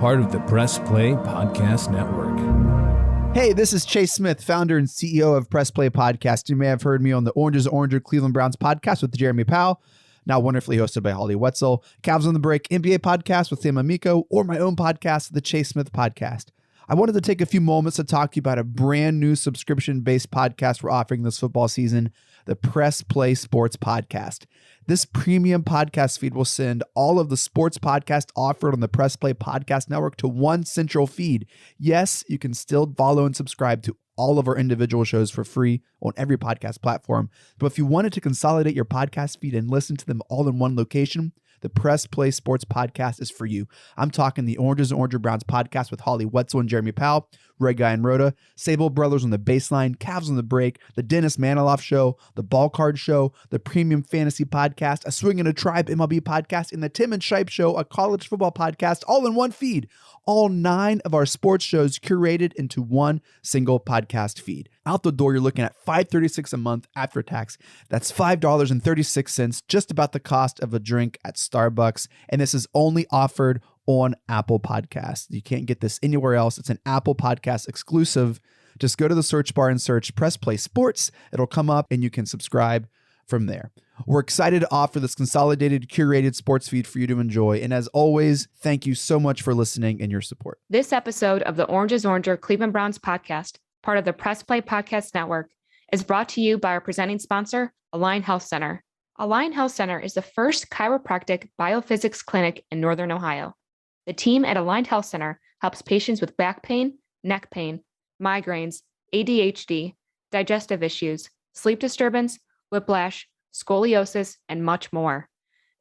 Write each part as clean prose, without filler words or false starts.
part of the Press Play Podcast Network. Hey, this is Chase Smith, founder and CEO of Press Play Podcast. You may have heard me on the Orange is Oranger Cleveland Browns podcast with Jeremy Powell, now wonderfully hosted by Holly Wetzel, Cavs on the Break NBA podcast with Sam Amico, or my own podcast, the Chase Smith Podcast. I wanted to take a few moments to talk to you about a brand new subscription-based podcast we're offering this football season, the Press Play Sports Podcast. This premium podcast feed will send all of the sports podcasts offered on the Press Play Podcast Network to one central feed. Yes, you can still follow and subscribe to all of our individual shows for free on every podcast platform. But if you wanted to consolidate your podcast feed and listen to them all in one location, the Press Play Sports Podcast is for you. I'm talking the Oranges and Oranger Browns podcast with Holly Wetzel and Jeremy Powell, Red Guy and Rhoda, Sable Brothers on the Baseline, Cavs on the Break, the Dennis Maniloff Show, the Ball Card Show, the Premium Fantasy Podcast, a Swing in a Tribe MLB podcast, and the Tim and Shipe Show, a college football podcast, all in one feed. All 9 of our sports shows curated into one single podcast feed. Out the door, you're looking at $5.36 a month after tax. That's $5.36, just about the cost of a drink at Starbucks. And this is only offered on Apple Podcasts. You can't get this anywhere else. It's an Apple Podcast exclusive. Just go to the search bar and search Press Play Sports. It'll come up and you can subscribe from there. We're excited to offer this consolidated, curated sports feed for you to enjoy. And as always, thank you so much for listening and your support. This episode of the Orange is Oranger Cleveland Browns podcast, part of the Press Play Podcast Network, is brought to you by our presenting sponsor, Align Health Center. Align Health Center is the first chiropractic biophysics clinic in Northern Ohio. The team at Align Health Center helps patients with back pain, neck pain, migraines, ADHD, digestive issues, sleep disturbance, whiplash, scoliosis, and much more.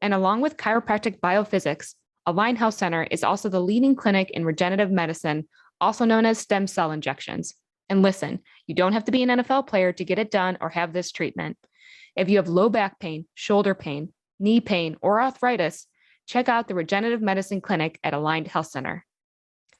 And along with chiropractic biophysics, Align Health Center is also the leading clinic in regenerative medicine, also known as stem cell injections. And listen, you don't have to be an NFL player to get it done or have this treatment. If you have low back pain, shoulder pain, knee pain, or arthritis, check out the Regenerative Medicine Clinic at Aligned Health Center.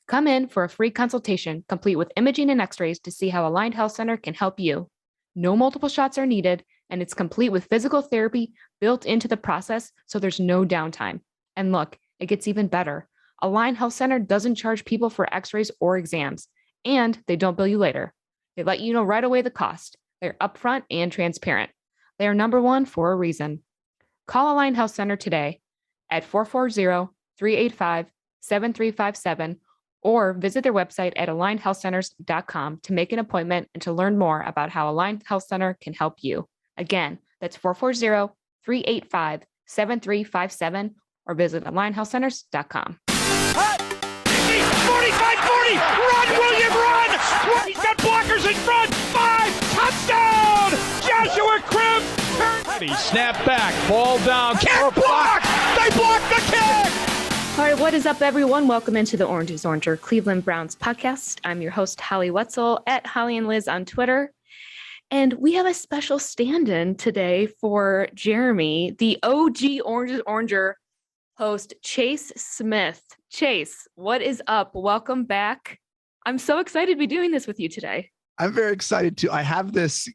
Come in for a free consultation, complete with imaging and x-rays to see how Aligned Health Center can help you. No multiple shots are needed, and it's complete with physical therapy built into the process, so there's no downtime. And look, it gets even better. Align Health Center doesn't charge people for x-rays or exams, and they don't bill you later. They let you know right away the cost. They're upfront and transparent. They are number one for a reason. Call Align Health Center today at 440-385-7357 or visit their website at alignedhealthcenters.com to make an appointment and to learn more about how Align Health Center can help you. Again, that's 440-385-7357 or visit alignedhealthcenters.com. 45-40, run, William, run! He's got blockers in front, 5, touchdown! Joshua Cribb! Snap back, ball down, kick block! They blocked the kick! All right, what is up, everyone? Welcome into the Orange is Oranger Cleveland Browns podcast. I'm your host, Holly Wetzel, at Holly and Liz on Twitter. And we have a special stand-in today for Jeremy, the OG Orange is Oranger host, Chase Smith. Chase, what is up? Welcome back. I'm so excited to be doing this with you today. I'm very excited too. I have this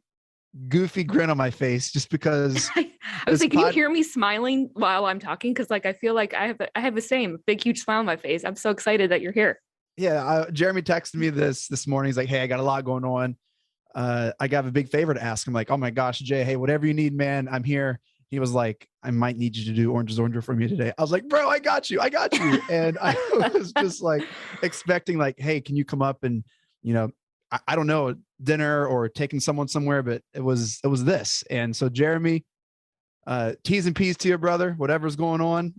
goofy grin on my face just because I was like, can you hear me smiling while I'm talking? Because I feel like I have the same big, huge smile on my face. I'm so excited that you're here. Yeah. Jeremy texted me this morning. He's like, hey, I got a lot going on. I got a big favor to ask. I'm like, oh my gosh, Jay, hey, whatever you need, man, I'm here. He was like, I might need you to do Orange is Oranger for me today. I was like, bro, I got you. And I was just like expecting like, hey, can you come up and, I don't know, dinner or taking someone somewhere, but it was this. And so Jeremy, T's and P's to your brother, whatever's going on.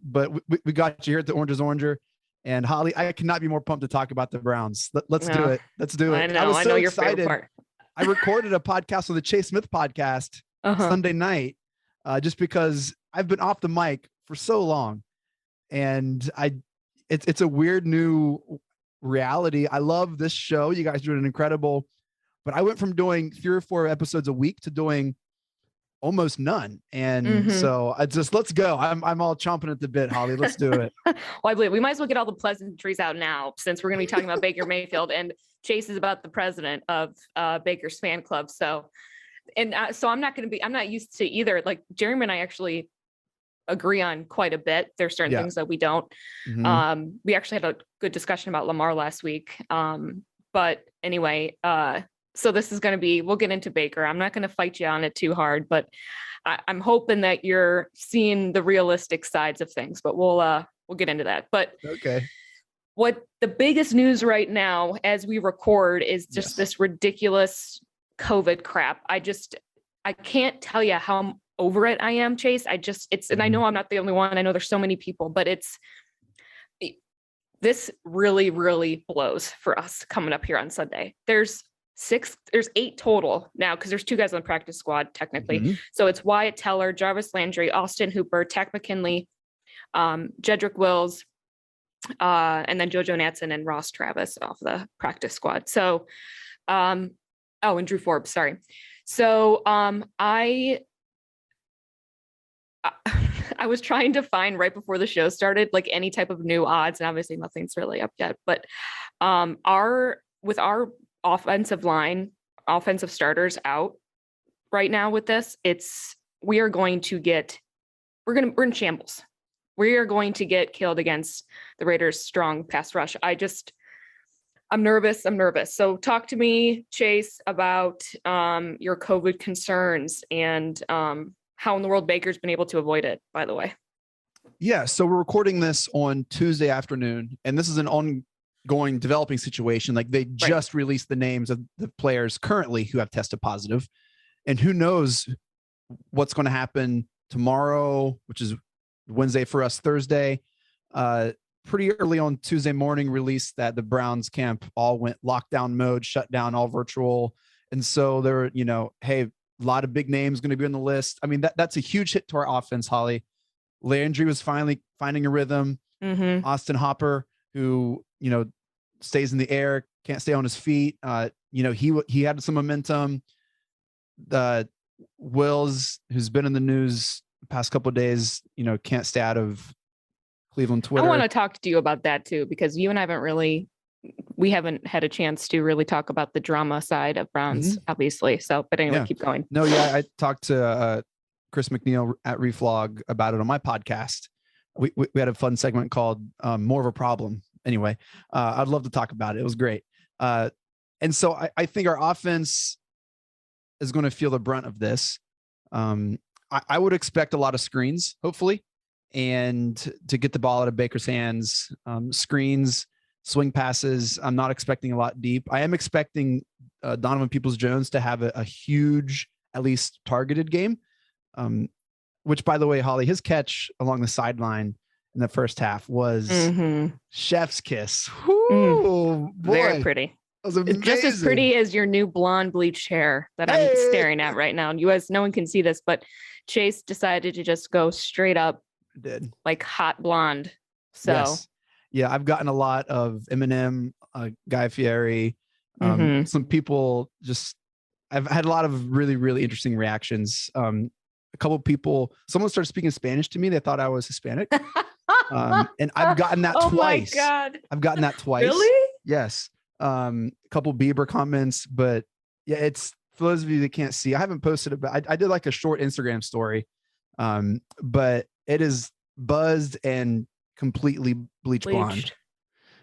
But we got you here at the Orange is Oranger. And Holly, I cannot be more pumped to talk about the Browns. Let's do it. Let's do it. I know your favorite part. I recorded a podcast on the Chase Smith podcast Sunday night, just because I've been off the mic for so long, and it's a weird new reality. I love this show. You guys doing an incredible, but I went from doing 3 or 4 episodes a week to doing almost none. And so let's go. I'm all chomping at the bit, Holly. Let's do it. Well, I believe we might as well get all the pleasantries out now, since we're going to be talking about Baker Mayfield, and Chase is about the president of Baker's fan club. So I'm not used to either. Like Jeremy and I actually agree on quite a bit. There's certain things that we don't. Mhm. We actually had a good discussion about Lamar last week. But anyway, so this is going to be, we'll get into Baker. I'm not going to fight you on it too hard, but I'm hoping that you're seeing the realistic sides of things, but we'll get into that. But Okay. what the biggest news right now as we record is just this ridiculous COVID crap. I can't tell you how over it I am, Chase. And I know I'm not the only one. I know there's so many people, but this really, really blows for us coming up here on Sunday. There's 8 total now, because there's 2 guys on the practice squad technically. Mhm. So it's Wyatt Teller, Jarvis Landry, Austin Hooper, Tack McKinley, Jedrick Wills, and then JoJo Natson and Ross Travis off the practice squad. So, and Drew Forbes, sorry. So, I was trying to find right before the show started, like any type of new odds, and obviously nothing's really up yet, but, with our offensive line, offensive starters out right now with this, we're in shambles. We are going to get killed against the Raiders' strong pass rush. I'm nervous. So talk to me, Chase, about your COVID concerns and how in the world Baker's been able to avoid it, by the way. Yeah. So we're recording this on Tuesday afternoon, and this is an ongoing developing situation. Like they just released the names of the players currently who have tested positive, and who knows what's going to happen tomorrow, which is Wednesday for us, Thursday. Pretty early on Tuesday morning released that the Browns camp all went lockdown mode, shut down, all virtual. And so there were, hey, a lot of big names going to be on the list. I mean, that's a huge hit to our offense, Holly. Landry was finally finding a rhythm. Mm-hmm. Austin Hopper, who, stays in the air, can't stay on his feet. He had some momentum. Wills, who's been in the news the past couple of days, can't stay out of Cleveland Twitter. I want to talk to you about that too, because you and I haven't had a chance to really talk about the drama side of Browns, obviously. So, but anyway, keep going. No, yeah, I talked to Chris McNeil at Reflog about it on my podcast. We had a fun segment called More of a Problem. Anyway, I'd love to talk about it. It was great. And so I think our offense is going to feel the brunt of this. I would expect a lot of screens, hopefully, and to get the ball out of Baker's hands, screens, swing passes. I'm not expecting a lot deep. I am expecting Donovan Peoples-Jones to have a huge, at least targeted game, which, by the way, Holly, his catch along the sideline in the first half was chef's kiss. Ooh, boy. Very pretty. Just as pretty as your new blonde bleached hair that I'm staring at right now. And you guys, no one can see this, but Chase decided to just go straight up, like hot blonde. So yes. Yeah, I've gotten a lot of Eminem, Guy Fieri, some people I've had a lot of really, really interesting reactions. A couple of people, someone started speaking Spanish to me. They thought I was Hispanic. And I've gotten that twice. Oh my God. I've gotten that twice. Really? Yes. A couple Bieber comments, but yeah, it's for those of you that can't see, I haven't posted it, but I did like a short Instagram story. But it is buzzed and completely bleached blonde.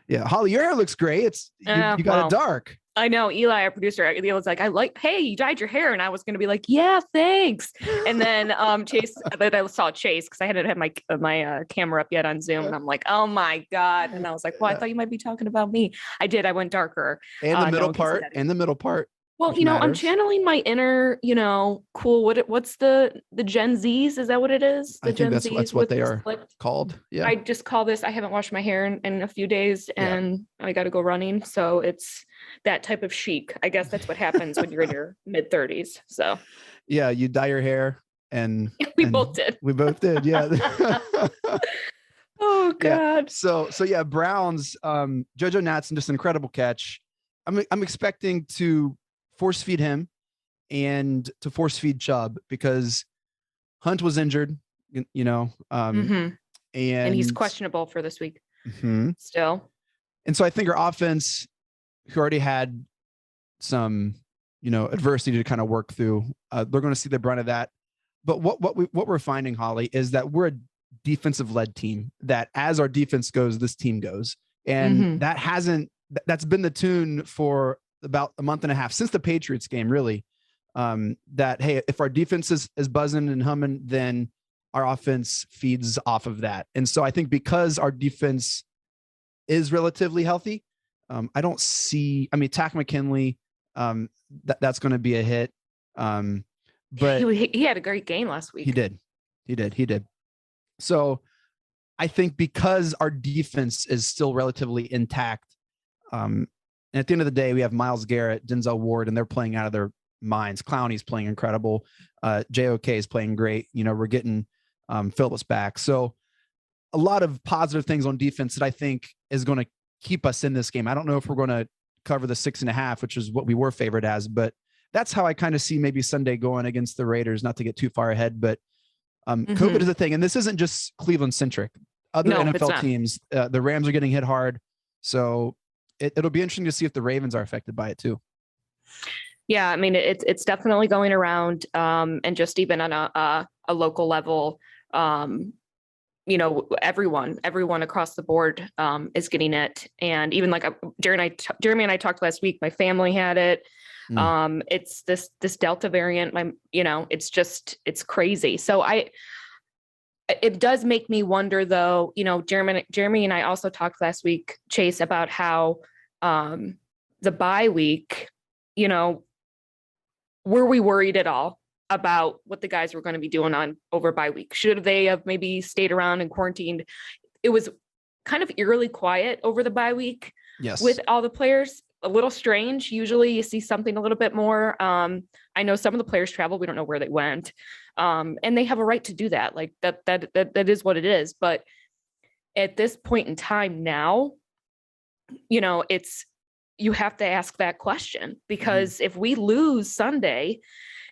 Yeah. Holly, your hair looks great. You got it dark. I know. Eli, our producer, he was like, hey, you dyed your hair. And I was going to be like, yeah, thanks. And then Chase, I saw Chase because I hadn't had my camera up yet on Zoom. And I'm like, oh my God. And I was like, well, I thought you might be talking about me. I did. I went darker. And the middle part. Well, I'm channeling my inner, cool. What's the Gen Zs? Is that what it is? I think that's what they are called. Yeah. I just call this. I haven't washed my hair in a few days, and I got to go running. So it's that type of chic. I guess that's what happens when you're in your mid 30s. So. Yeah, you dye your hair, and we both did. We both did. Yeah. Oh God. Yeah. So yeah, Browns. JoJo Natson, just an incredible catch. I'm expecting to force feed him and to force feed Chubb because Hunt was injured, and he's questionable for this week still. And so I think our offense, who already had some, adversity to kind of work through, they're going to see the brunt of that. But what we're finding, Holly, is that we're defensive led team that as our defense goes, this team goes. And that's been the tune for about a month and a half since the Patriots game, really. That, hey, if our defense is buzzing and humming, then our offense feeds off of that. And so I think because our defense is relatively healthy, I don't see, Tack McKinley, that's going to be a hit. But he had a great game last week. He did. So I think because our defense is still relatively intact, and at the end of the day, we have Myles Garrett, Denzel Ward, and they're playing out of their minds. Clowney's playing incredible. JOK is playing great. We're getting Phillips back. So a lot of positive things on defense that I think is going to keep us in this game. I don't know if we're going to cover the 6.5, which is what we were favored as, but that's how I kind of see maybe Sunday going against the Raiders, not to get too far ahead, but COVID is a thing. And this isn't just Cleveland centric. Other NFL teams, the Rams are getting hit hard. So it'll be interesting to see if the Ravens are affected by it too. Yeah. It's definitely going around. And just even on a local level, everyone across the board is getting it. And even like Jeremy and I talked last week, my family had it. It's this Delta variant, it's crazy. So it does make me wonder though, Jeremy and I also talked last week, Chase, about how, the bye week, were we worried at all about what the guys were going to be doing on over bye week? Should they have maybe stayed around and quarantined? It was kind of eerily quiet over the bye week. Yes. With all the players. A little strange. Usually you see something a little bit more. I know some of the players traveled. We don't know where they went. And they have a right to do that. Like that is what it is. But at this point in time now, you have to ask that question, because if we lose Sunday,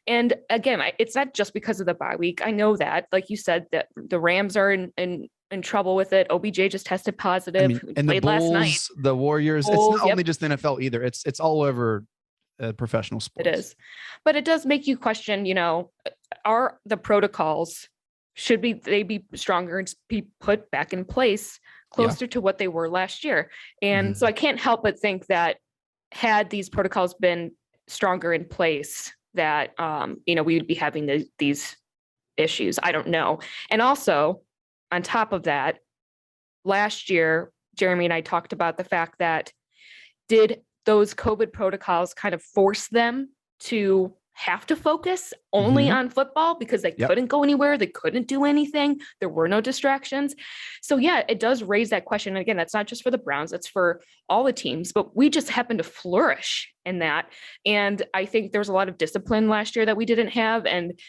and again, it's not just because of the bye week. I know that, like you said, that the Rams are in trouble with it. OBJ just tested positive. And played the Bulls, last night. the Warriors, Bulls, it's not only just the NFL either. It's all over professional sports. It is, but it does make you question, are the protocols, should they be stronger and be put back in place closer to what they were last year? And so I can't help but think that had these protocols been stronger in place, that, we would be having these issues. I don't know. And also on top of that, last year, Jeremy and I talked about the fact that did those COVID protocols kind of force them to have to focus only on football because they couldn't go anywhere. They couldn't do anything. There were no distractions. So yeah, it does raise that question. And again, that's not just for the Browns, that's for all the teams, but we just happened to flourish in that. And I think there was a lot of discipline last year that we didn't have. And,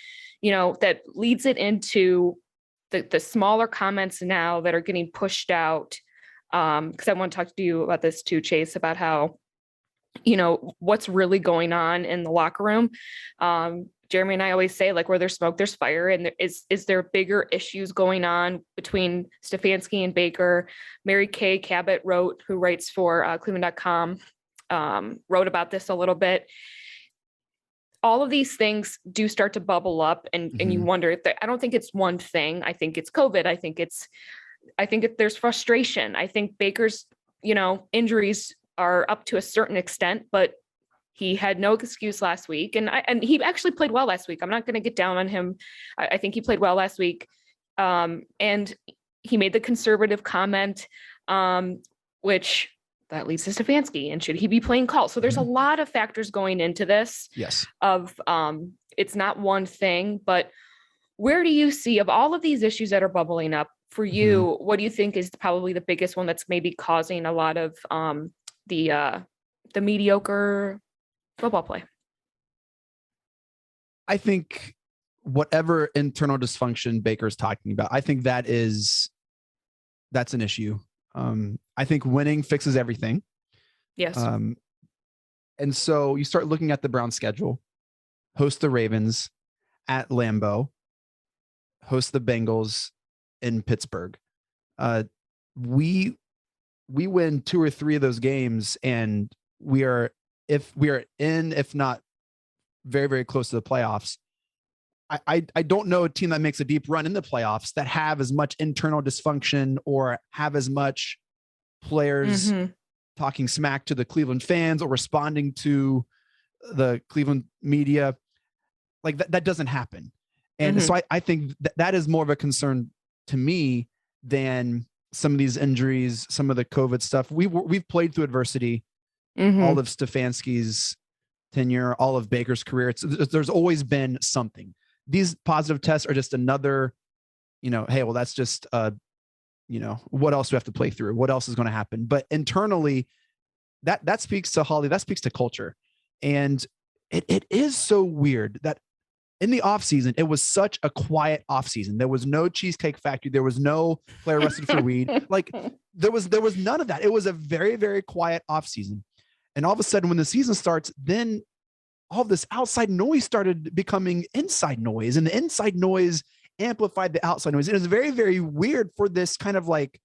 that leads it into the smaller comments now that are getting pushed out. Because I want to talk to you about this too, Chase, about how, what's really going on in the locker room. Jeremy and I always say, like, where there's smoke, there's fire. And is there bigger issues going on between Stefanski and Baker? Mary Kay Cabot who writes for Cleveland.com, wrote about this a little bit. All of these things do start to bubble up, and you wonder if I don't think it's one thing. I think it's COVID. I think there's frustration. I think Baker's, injuries are up to a certain extent, but he had no excuse last week. And he actually played well last week. I'm not going to get down on him. I think he played well last week. And he made the conservative comment, which that leads to Stefanski, and should he be playing call? So there's a lot of factors going into this. Yes. It's not one thing, but where do you see, of all of these issues that are bubbling up for you, what do you think is probably the biggest one that's maybe causing a lot of the mediocre football play? I think whatever internal dysfunction Baker's talking about, I think that's an issue. I think winning fixes everything. Yes. And so you start looking at the Browns schedule, host the Ravens at Lambeau, host the Bengals in Pittsburgh. We win 2 or 3 of those games, and if not very, very close to the playoffs, I don't know a team that makes a deep run in the playoffs that have as much internal dysfunction or have as much players talking smack to the Cleveland fans or responding to the Cleveland media. Like that doesn't happen. And so I think that is more of a concern to me than some of these injuries, some of the COVID stuff. We've played through adversity, all of Stefanski's tenure, all of Baker's career. There's always been something. These positive tests are just another, hey, well, that's just, what else do we have to play through? What else is going to happen? But internally, that speaks to Holly, that speaks to culture. And it is so weird that in the offseason, it was such a quiet offseason. There was no Cheesecake Factory. There was no player arrested for weed. Like there was none of that. It was a very, very quiet offseason. And all of a sudden, when the season starts, then all this outside noise started becoming inside noise, and the inside noise amplified the outside noise. It was very, very weird for this kind of like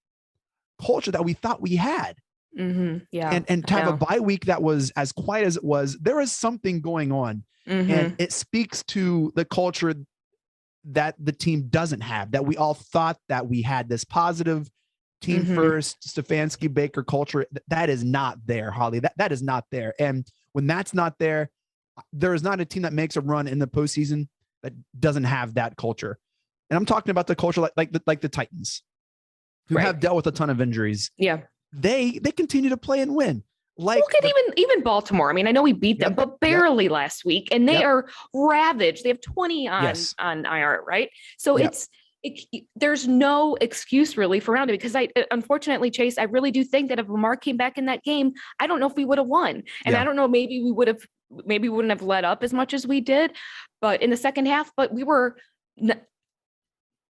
culture that we thought we had. Yeah. And to have a bye week that was as quiet as it was, there is something going on. And it speaks to the culture that the team doesn't have, that we all thought that we had, this positive team first, Stefanski, Baker culture. That is not there, Holly. That is not there. And when that's not there, there is not a team that makes a run in the postseason that doesn't have that culture. And I'm talking about the culture like the Titans, who have dealt with a ton of injuries. Yeah. They continue to play and win. Like, look at even Baltimore. I mean, I know we beat them, but barely last week, and they are ravaged. They have 20 on IR, right? So there's no excuse really for around it, because unfortunately, Chase, I really do think that if Lamar came back in that game, I don't know if we would have won, and I don't know, maybe we wouldn't have let up as much as we did, but in the second half, but we were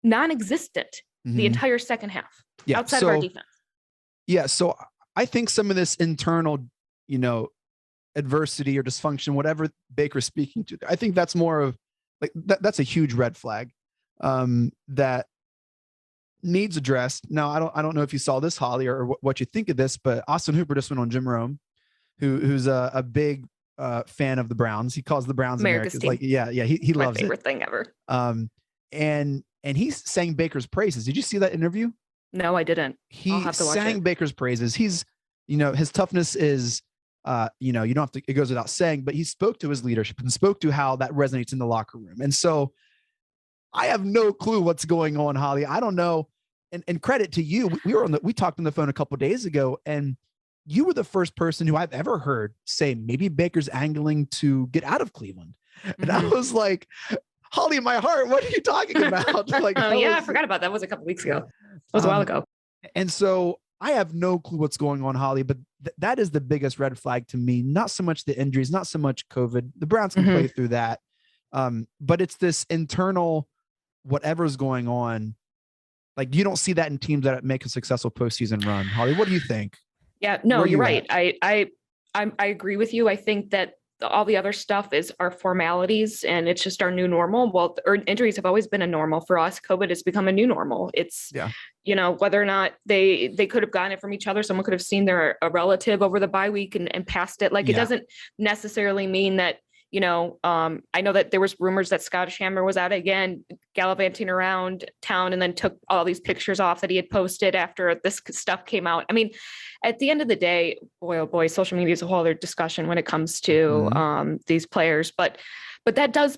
non-existent the entire second half outside of our defense. Yeah, so I think some of this internal, adversity or dysfunction, whatever Baker's speaking to, I think that's more of like that's a huge red flag that needs addressed. Now, I don't know if you saw this, Holly, or what you think of this, but Austin Hooper just went on Jim Rome, who's a big fan of the Browns. He calls the Browns America's team. Like, he loves it. My favorite thing ever. And he's sang Baker's praises. Did you see that interview? No, I didn't. He sang Baker's praises. He's, his toughness is, you don't have to, it goes without saying, but he spoke to his leadership and spoke to how that resonates in the locker room. And so I have no clue what's going on, Holly. I don't know. And credit to you. We talked on the phone a couple of days ago, and you were the first person who I've ever heard say, maybe Baker's angling to get out of Cleveland. And I was like, Holly, in my heart, what are you talking about? Like, I forgot about that. It was a couple weeks ago. It was a while ago. And so I have no clue what's going on, Holly, but that is the biggest red flag to me. Not so much the injuries, not so much COVID. The Browns can play through that. But it's this internal, whatever's going on. Like, you don't see that in teams that make a successful postseason run. Holly, what do you think? Yeah, no, you're right. I agree with you. I think that all the other stuff is our formalities, and it's just our new normal. Well, injuries have always been a normal for us. COVID has become a new normal. It's, whether or not they could have gotten it from each other. Someone could have seen a relative over the bye week and passed it. Like, it doesn't necessarily mean that, I know that there was rumors that Scottish Hammer was out again, gallivanting around town, and then took all these pictures off that he had posted after this stuff came out. I mean, at the end of the day, boy, oh boy, social media is a whole other discussion when it comes to these players. But that does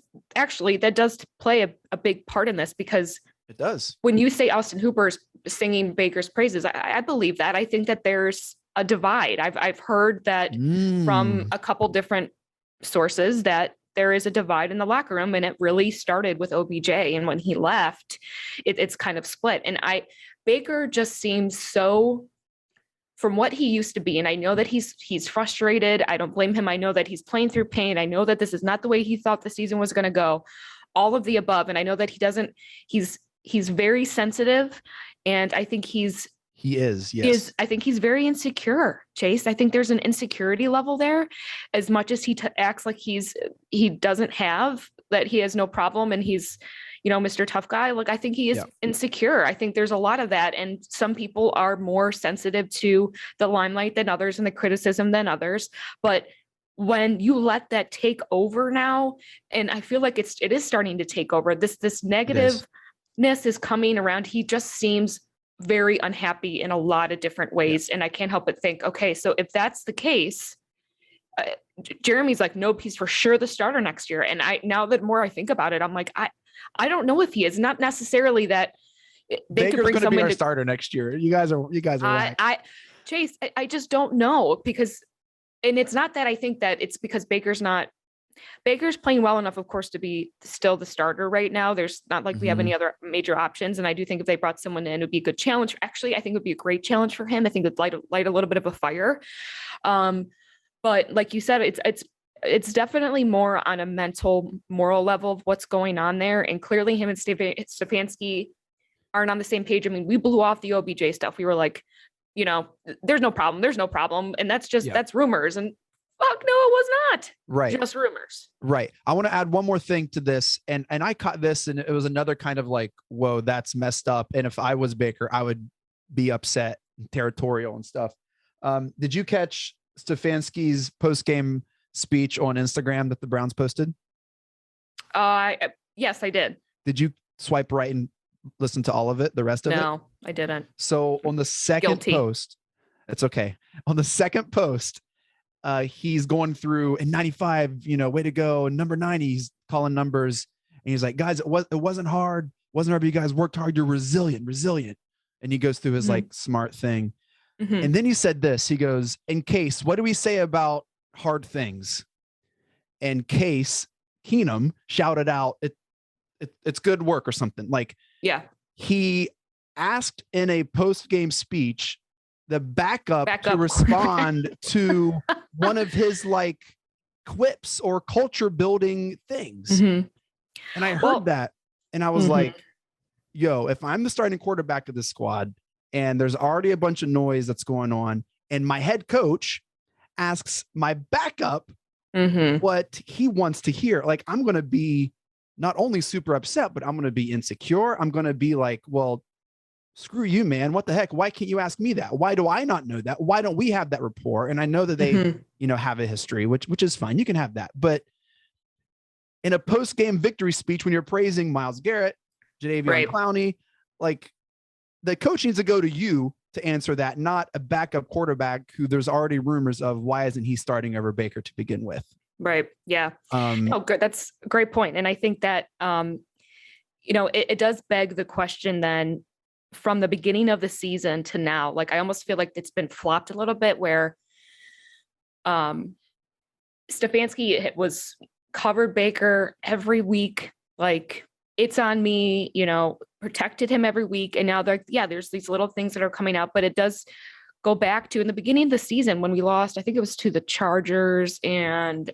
play a big part in this, because it does. When you say Austin Hooper's singing Baker's praises, I believe that. I think that there's a divide. I've heard that from a couple different sources that there is a divide in the locker room, and it really started with OBJ. And when he left, it's kind of split. And Baker just seems so, from what he used to be. And I know that he's frustrated. I don't blame him. I know that he's playing through pain. I know that this is not the way he thought the season was going to go, all of the above. And I know that he's very sensitive. And I think he is. I think he's very insecure, Chase. I think there's an insecurity level there, as much as he acts like he doesn't have, that he has no problem and he's, Mr. Tough Guy. Like, I think he is insecure. I think there's a lot of that. And some people are more sensitive to the limelight than others and the criticism than others. But when you let that take over now, and I feel like it is starting to take over, this negativeness is coming around. He just seems very unhappy in a lot of different ways. And I can't help but think, okay, so if that's the case, Jeremy's like, nope, he's for sure the starter next year. And now that more I think about it, I'm like, I don't know if he is. Not necessarily that they Baker's could bring going to be someone our starter next year. You guys are Chase, I just don't know, because, and it's not that I think that it's because Baker's playing well enough, of course, to be still the starter right now. There's not like we have any other major options. And I do think if they brought someone in, it would be a good challenge. Actually, I think it would be a great challenge for him. I think it would light a little bit of a fire. But like you said, it's definitely more on a mental, moral level of what's going on there. And clearly him and Stefanski aren't on the same page. I mean, we blew off the OBJ stuff. We were like, there's no problem. And that's rumors. And fuck no, it was not. Right. Just rumors. Right. I want to add one more thing to this. And I caught this, and it was another kind of like, whoa, that's messed up. And if I was Baker, I would be upset and territorial and stuff. Did you catch Stefanski's post-game speech on Instagram that the Browns posted? Yes, I did. Did you swipe right and listen to all of it, the rest of it? No, I didn't. So on the second post, it's okay. On the second post, he's going through in 95, way to go. And number 90, he's calling numbers. And he's like, guys, it wasn't hard. Wasn't hard, but you guys worked hard. You're resilient. And he goes through his like smart thing. And then he said this, he goes, in case, what do we say about hard things? In case Keenum shouted out, it's good work or something. Like, yeah, he asked in a post-game speech, the backup to respond to one of his like quips or culture building things. And I heard that and I was like, yo, if I'm the starting quarterback of this squad and there's already a bunch of noise that's going on and my head coach asks my backup what he wants to hear, like, I'm going to be not only super upset, but I'm going to be insecure. I'm going to be like, well, screw you, man. What the heck? Why can't you ask me that? Why do I not know that? Why don't we have that rapport? And I know that they, have a history, which is fine. You can have that. But in a post-game victory speech, when you're praising Myles Garrett, Jadeveon Clowney, like, the coach needs to go to you to answer that, not a backup quarterback who there's already rumors of why isn't he starting over Baker to begin with. Right. Yeah. Good. That's a great point. And I think that, it does beg the question then from the beginning of the season to now. Like, I almost feel like it's been flopped a little bit where Stefanski was covered Baker every week. Like, it's on me, protected him every week. And now there's these little things that are coming out, but it does go back to in the beginning of the season when we lost, I think it was to the Chargers and,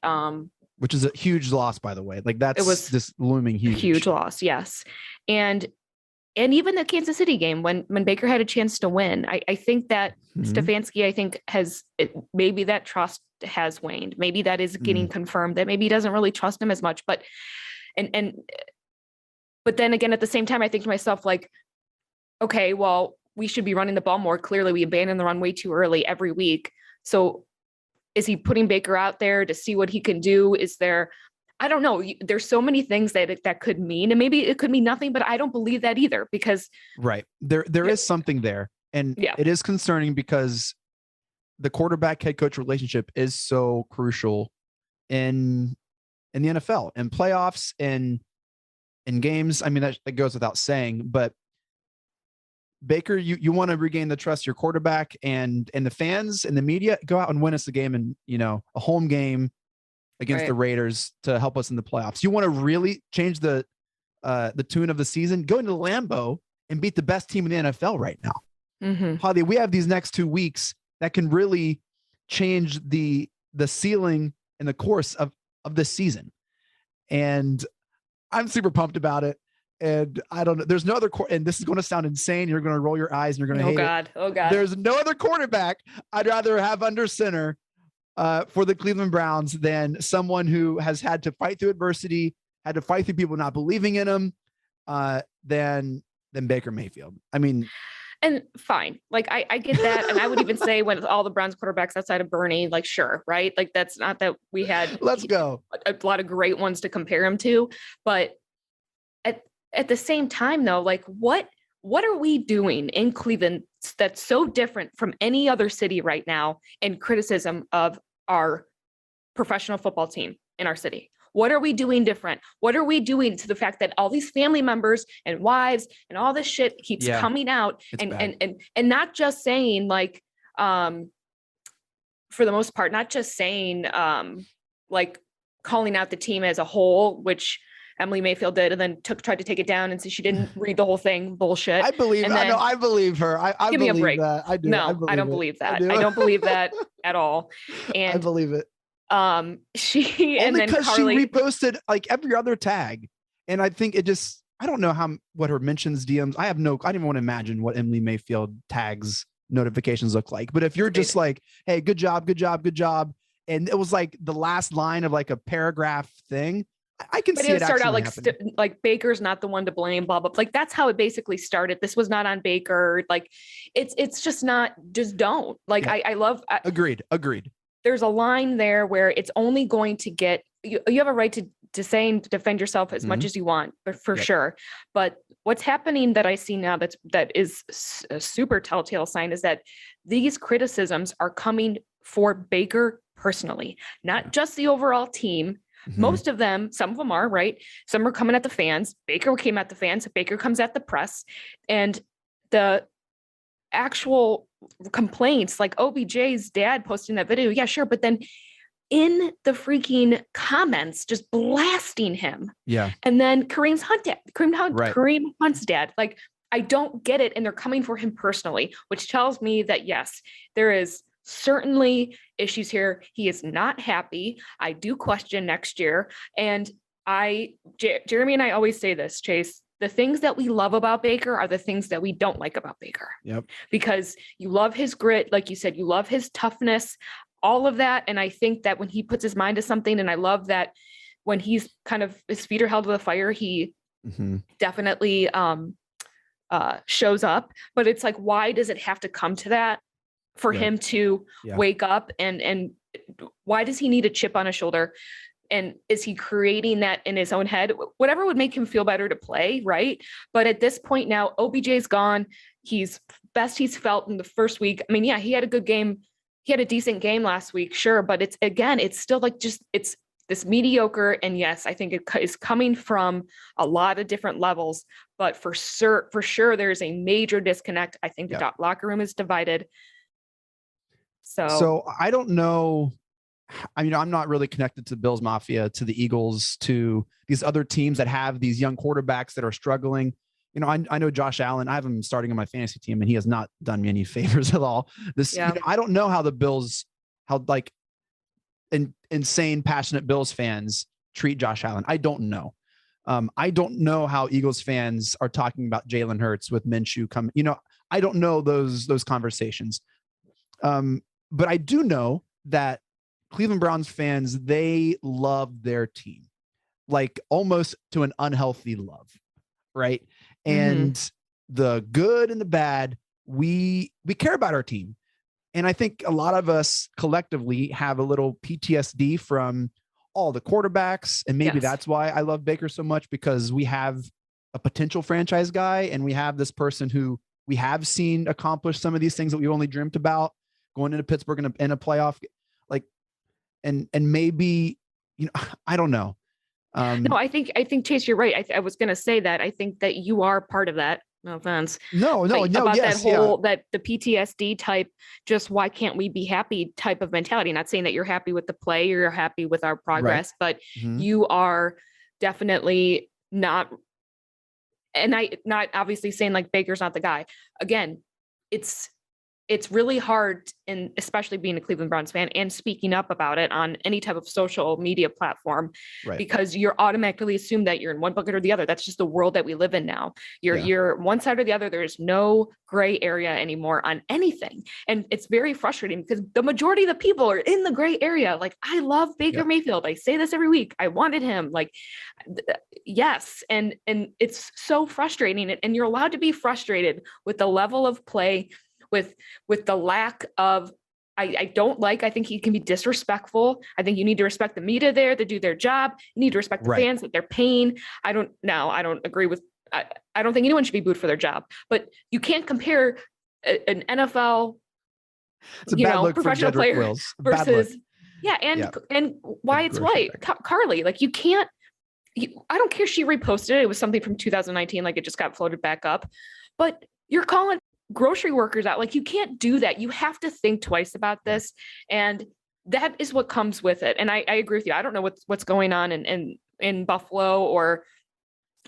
which is a huge loss, by the way. Like, it was this looming huge loss. Yes. And even the Kansas City game when Baker had a chance to win, I think that Stefanski, maybe that trust has waned. Maybe that is getting confirmed that maybe he doesn't really trust him as much, but then again, at the same time, I think to myself, like, okay, well, we should be running the ball more. Clearly, we abandon the run way too early every week. So is he putting Baker out there to see what he can do? I don't know. There's so many things that could mean, and maybe it could mean nothing, but I don't believe that either because there is something there. And it is concerning because the quarterback head coach relationship is so crucial in the NFL and playoffs and in games. I mean, that goes without saying, but Baker, you want to regain the trust of your quarterback and the fans and the media. Go out and win us a game and, a home game against the Raiders to help us in the playoffs. You want to really change the tune of the season, go into Lambeau and beat the best team in the NFL right now. Holly, we have these next 2 weeks that can really change the ceiling and the course of this season. And I'm super pumped about it. And I don't know. There's no other, and this is going to sound insane. You're going to roll your eyes and you're going to hate it. Oh God. There's no other quarterback I'd rather have under center for the Cleveland Browns than someone who has had to fight through adversity, had to fight through people not believing in him, than Baker Mayfield. I mean, And fine. Like, I get that. And I would even say when all the Browns quarterbacks outside of Bernie, like, sure. Right. Like, that's not that we had Let's go. a lot of great ones to compare him to, but at the same time though, like what are we doing in Cleveland that's so different from any other city right now in criticism of our professional football team in our city? What are we doing different? What are we doing to the fact that all these family members and wives and all this shit keeps coming out and not just saying like, for the most part, not just saying like calling out the team as a whole, which Emily Mayfield did, and then tried to take it down and say she didn't read the whole thing. Bullshit. I believe. I believe her. I give believe me a break. that. I do. No, I don't believe that. I don't believe that at all. And I believe it. She only and then because Carly she reposted like every other tag, and I think it just. I don't know what her mentions, DMs. I didn't even want to imagine what Emily Mayfield tags notifications look like. But if you're just like, hey, good job, and it was like the last line of like a paragraph thing. I can see it start out like Baker's not the one to blame, blah, blah. Like that's how it basically started. This was not on Baker. Like it's just not, just don't like, yeah. I love. Agreed. There's a line there where it's only going to get, you have a right to say and defend yourself as much as you want, but for sure. But what's happening that I see now that is a super telltale sign is that these criticisms are coming for Baker personally, not just the overall team. Most of them, some of them are right. Some are coming at the fans. Baker came at the fans. Baker comes at the press, and the actual complaints like OBJ's dad posting that video. Yeah, sure. But then in the freaking comments, just blasting him. Yeah. And then Kareem Hunt's dad. Like, I don't get it. And they're coming for him personally, which tells me that yes, there is certainly issues here. He is not happy. I do question next year. And Jeremy and I always say this, Chase, the things that we love about Baker are the things that we don't like about Baker. Yep. Because you love his grit. Like you said, you love his toughness, all of that. And I think that when he puts his mind to something, and I love that when he's kind of, his feet are held to the fire, he definitely shows up. But it's like, why does it have to come to that? For him to wake up and why does he need a chip on his shoulder? And is he creating that in his own head? Whatever would make him feel better to play, right? But at this point now, OBJ's gone. He's best he's felt in the first week. I mean, yeah, he had a good game. He had a decent game last week, sure. But it's still like it's this mediocre. And yes, I think it is coming from a lot of different levels. But for sure, there's a major disconnect. I think the locker room is divided. So I don't know. I mean, I'm not really connected to Bills Mafia, to the Eagles, to these other teams that have these young quarterbacks that are struggling. You know, I know Josh Allen. I have him starting on my fantasy team, and he has not done me any favors at all. I don't know how the Bills, like insane, passionate Bills fans treat Josh Allen. I don't know. I don't know how Eagles fans are talking about Jalen Hurts with Minshew coming. You know, I don't know those conversations. But I do know that Cleveland Browns fans, they love their team, like almost to an unhealthy love, right? And the good and the bad, we care about our team. And I think a lot of us collectively have a little PTSD from all the quarterbacks. And maybe that's why I love Baker so much, because we have a potential franchise guy, and we have this person who we have seen accomplish some of these things that we only dreamt about, going into Pittsburgh in a playoff, like, and maybe, you know, I don't know. No, I think Chase, you're right. I was going to say that. I think that you are part of that. No offense. No. About that whole, that the PTSD type, just why can't we be happy type of mentality. Not saying that you're happy with the play or you're happy with our progress, but you are definitely not. And not obviously saying like Baker's not the guy. Again, it's it's really hard, and especially being a Cleveland Browns fan and speaking up about it on any type of social media platform, Right. because you're automatically assumed that you're in one bucket or the other. That's just the world that we live in now. You're one side or the other. There's no gray area anymore on anything. And it's very frustrating because the majority of the people are in the gray area. Like, I love Baker Mayfield. I say this every week. I wanted him. Like, yes. And it's so frustrating. And you're allowed to be frustrated with the level of play, with the lack of, I think he can be disrespectful. I think you need to respect the media there to do their job. You need to respect the fans that they're paying. I don't agree with, I don't think anyone should be booed for their job, but you can't compare an NFL, professional player versus, and Wyatt's White, Carly, like you can't, I don't care. She reposted it. It was something from 2019. Like it just got floated back up, but you're calling grocery workers out. Like you can't do that. You have to think twice about this. And that is what comes with it. And I agree with you. I don't know what's going on in Buffalo or,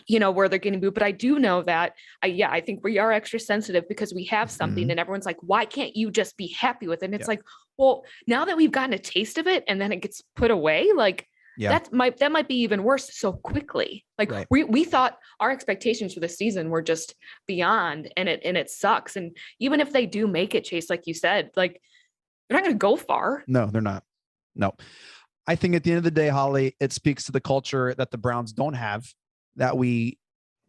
where they're getting booed, but I do know that I think we are extra sensitive because we have something and everyone's like, why can't you just be happy with it? And it's like, well, now that we've gotten a taste of it and then it gets put away, like that might be even worse so quickly. Like we thought our expectations for the season were just beyond, and it sucks. And even if they do make it, Chase, like you said, like they're not going to go far. No, they're not. No, I think at the end of the day, Holly, it speaks to the culture that the Browns don't have, that we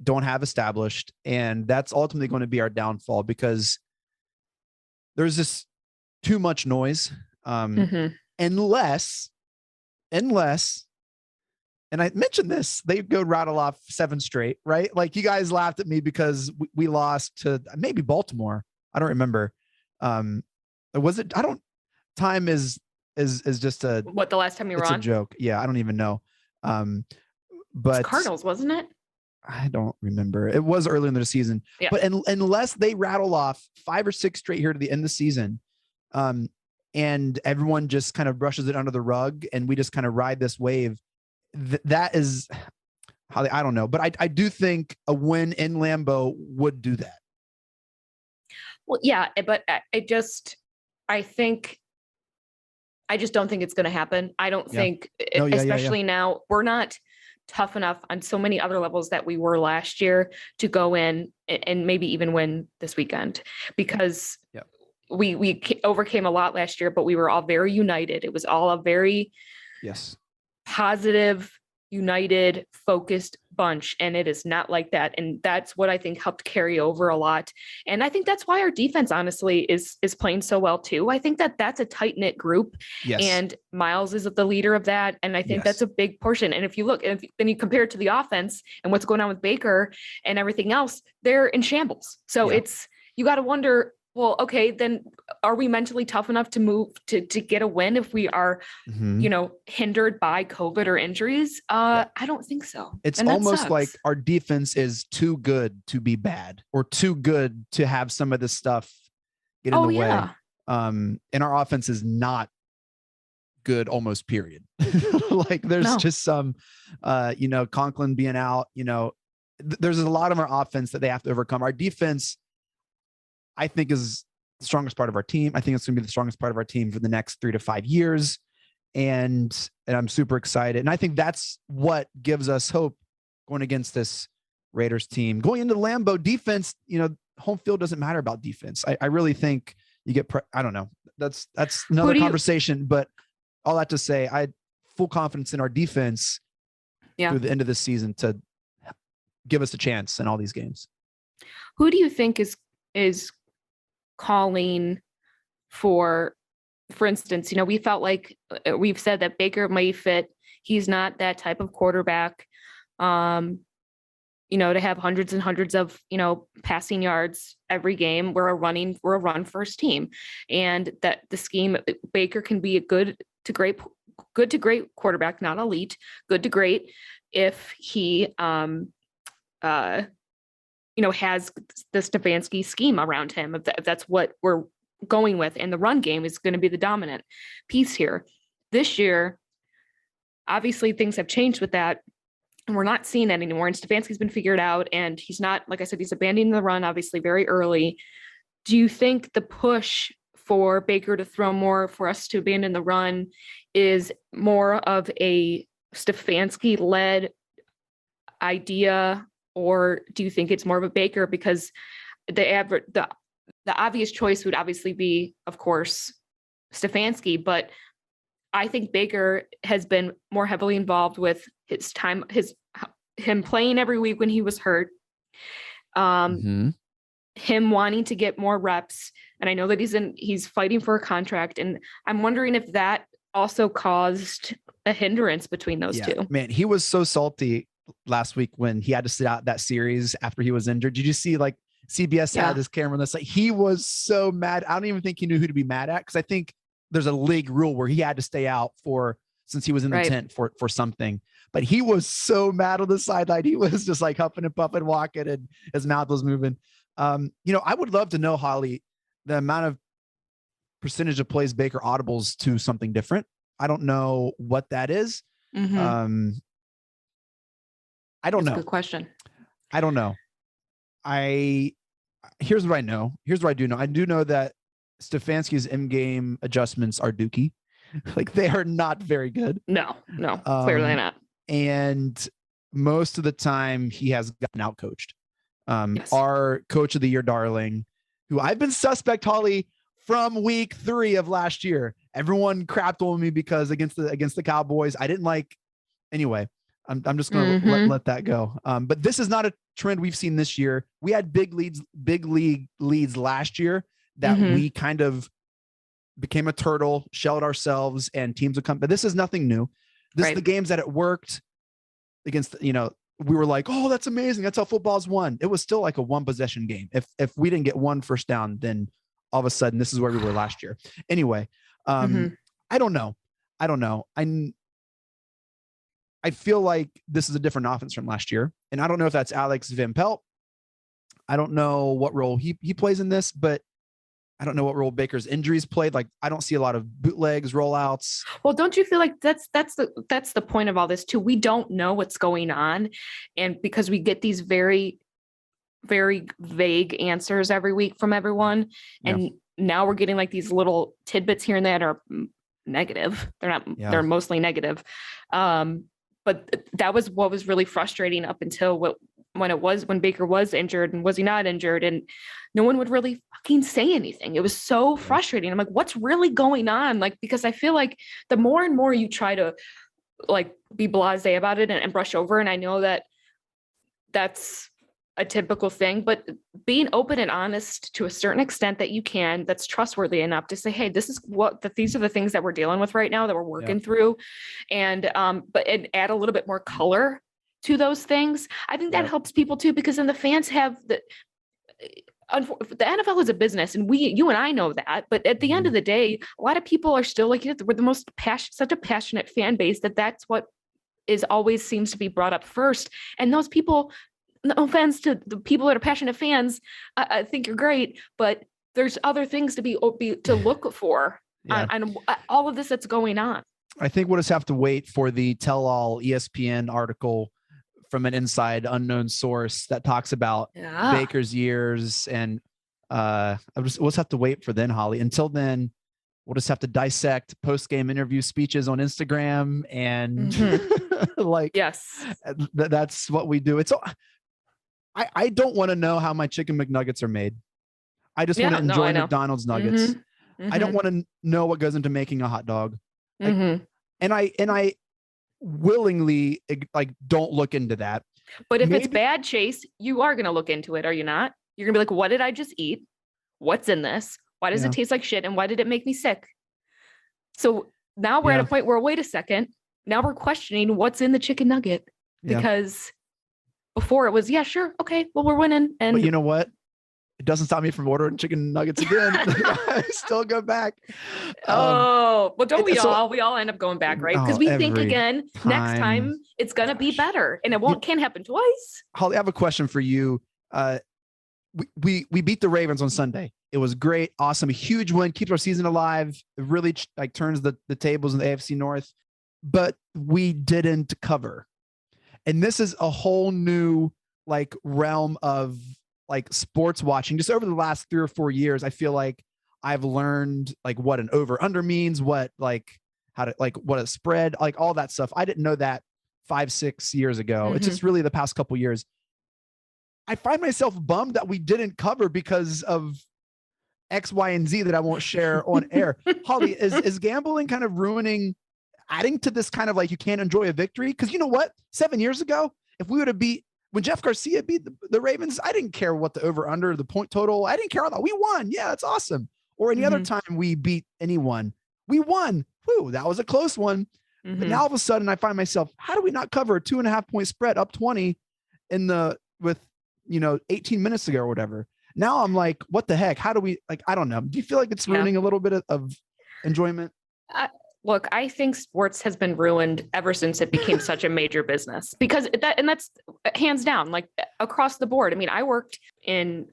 don't have established. And that's ultimately going to be our downfall because there's just too much noise. Unless, and I mentioned this, they go rattle off 7 straight, right? Like you guys laughed at me because we lost to maybe Baltimore. I don't remember. Time is just the last time you were on? It's a joke. Yeah. I don't even know. But it's Cardinals, wasn't it? I don't remember. It was early in the season, but unless they rattle off 5 or 6 straight here to the end of the season, and everyone just kind of brushes it under the rug and we just kind of ride this wave, that is how I don't know. But I do think a win in Lambeau would do that. Well, yeah, but I just don't think it's going to happen. I don't think, especially now, we're not tough enough on so many other levels that we were last year to go in and maybe even win this weekend, because we overcame a lot last year, but we were all very united. It was all a very positive, united, focused bunch. And it is not like that. And that's what I think helped carry over a lot. And I think that's why our defense, honestly, is playing so well too. I think that's a tight knit group, and Miles is the leader of that. And I think that's a big portion. And if you look, then you compare it to the offense and what's going on with Baker and everything else, they're in shambles. So you got to wonder, well, okay, then are we mentally tough enough to move to get a win if we are, hindered by COVID or injuries? I don't think so. It's almost like our defense is too good to be bad, or too good to have some of this stuff get in the way. And our offense is not good, almost period. Like there's just some, Conklin being out, there's a lot of our offense that they have to overcome. Our defense, I think, is the strongest part of our team. I think it's going to be the strongest part of our team for the next 3 to 5 years. And I'm super excited. And I think that's what gives us hope going against this Raiders team. Going into the Lambeau, defense, home field doesn't matter about defense. I really think you get, I don't know. That's another conversation, but all that to say, I had full confidence in our defense through the end of this season to give us a chance in all these games. Who do you think is calling for instance, we felt like we've said that Baker may fit. He's not that type of quarterback, to have hundreds and hundreds of, passing yards every game. We're a run first team, and that the scheme, Baker can be a good to great quarterback, not elite, good to great, if he, has the Stefanski scheme around him. If that's what we're going with, and the run game is going to be the dominant piece here. This year, obviously things have changed with that, and we're not seeing that anymore. And Stefanski's been figured out, and he's not, like I said, he's abandoning the run, obviously very early. do you think the push for Baker to throw more, for us to abandon the run, is more of a Stefanski-led idea, or do you think it's more of a Baker? Because the obvious choice would obviously be, of course, Stefanski, but I think Baker has been more heavily involved with him playing every week when he was hurt, him wanting to get more reps. And I know that he's fighting for a contract. And I'm wondering if that also caused a hindrance between those two. Man, he was so salty last week when he had to sit out that series after he was injured. Did you see, like, CBS had this camera that's like, he was so mad. I don't even think he knew who to be mad at, because I think there's a league rule where he had to stay out since he was in the tent for something. But he was so mad on the sideline. He was just like huffing and puffing, walking, and his mouth was moving. I would love to know, Holly, the amount of percentage of plays Baker audibles to something different. I don't know what that is. I don't know. Good question. I don't know. Here's what I know. Here's what I do know. I do know that Stefanski's in-game adjustments are dookie. Like, they are not very good. No, clearly not. And most of the time he has gotten out-coached. Our coach of the year, darling, who I've been suspect, Holly, from week 3 of last year. Everyone crapped on me because against the Cowboys, I didn't like. Anyway, I'm just going to let that go. But this is not a trend we've seen this year. We had big league leads last year that we kind of became a turtle, shelled ourselves, and teams would come. But this is nothing new. This is the games that it worked against, we were like, oh, that's amazing. That's how football's won. It was still like a 1-possession game. If we didn't get 1 first down, then all of a sudden this is where we were last year. Anyway, I don't know. I feel like this is a different offense from last year. And I don't know if that's Alex Van Pelt. I don't know what role he plays in this, but I don't know what role Baker's injuries played. Like, I don't see a lot of bootlegs, rollouts. Well, don't you feel like that's the point of all this too? We don't know what's going on. And because we get these very, very vague answers every week from everyone. And now we're getting like these little tidbits here and there that are negative. They're not, they're mostly negative. But that was what was really frustrating up until when Baker was injured, and was he not injured, and no one would really fucking say anything. It was so frustrating. I'm like, what's really going on? Like, because I feel like the more and more you try to like be blasé about it and brush over, and I know that that's a typical thing, but being open and honest to a certain extent that you can, that's trustworthy enough to say, hey, these are the things that we're dealing with right now, that we're working through. And, but add a little bit more color to those things. I think that helps people too, because then the fans have the NFL is a business, and you and I know that, but at the end of the day, a lot of people are still like, we're the most such a passionate fan base that's what is always seems to be brought up first. And those people, no offense to the people that are passionate fans, I think you're great, but there's other things to look for on all of this that's going on. I think we'll just have to wait for the tell-all ESPN article from an inside unknown source that talks about Baker's years. And we'll just have to wait for then, Holly. Until then, we'll just have to dissect post-game interview speeches on Instagram. And that's what we do. It's I don't want to know how my chicken McNuggets are made. I just want to enjoy McDonald's nuggets. I don't want to know what goes into making a hot dog. And I willingly don't look into that. But if it's bad, Chase, you are going to look into it, are you not? You're going to be like, what did I just eat? What's in this? Why does it taste like shit? And why did it make me sick? So now we're at a point where, wait a second, now we're questioning what's in the chicken nugget, because before it was, sure. Okay. Well, we're winning. And but you know what? It doesn't stop me from ordering chicken nuggets again. I still go back. But don't we all end up going back, right? Because we think again, next time it's going to be better, and can't happen twice. Holly, I have a question for you. We beat the Ravens on Sunday. It was great. Awesome. A huge win. Keeps our season alive. It really turns the tables in the AFC North, but we didn't cover. And this is a whole new realm of like sports watching, just over the last 3 or 4 years, I feel like I've learned like what an over under means, what like how to like what a spread, like all that stuff. I didn't know that 5-6 years ago. It's just really the past couple years. I find myself bummed that we didn't cover because of X, Y, and Z that I won't share on air. Holly, is gambling kind of adding to this kind of like you can't enjoy a victory? Because you know what? 7 years ago, if we would have when Jeff Garcia beat the Ravens, I didn't care what the over under, the point total. I didn't care all that. We won. Yeah, it's awesome. Or any other time we beat anyone, we won. Whew, that was a close one. But now all of a sudden I find myself, how do we not cover a 2.5 point spread up 20 with 18 minutes ago or whatever? Now I'm like, what the heck? How do we like, I don't know. Do you feel like it's ruining a little bit of enjoyment? Look, I think sports has been ruined ever since it became such a major business, because that's hands down, like across the board. I mean, I worked in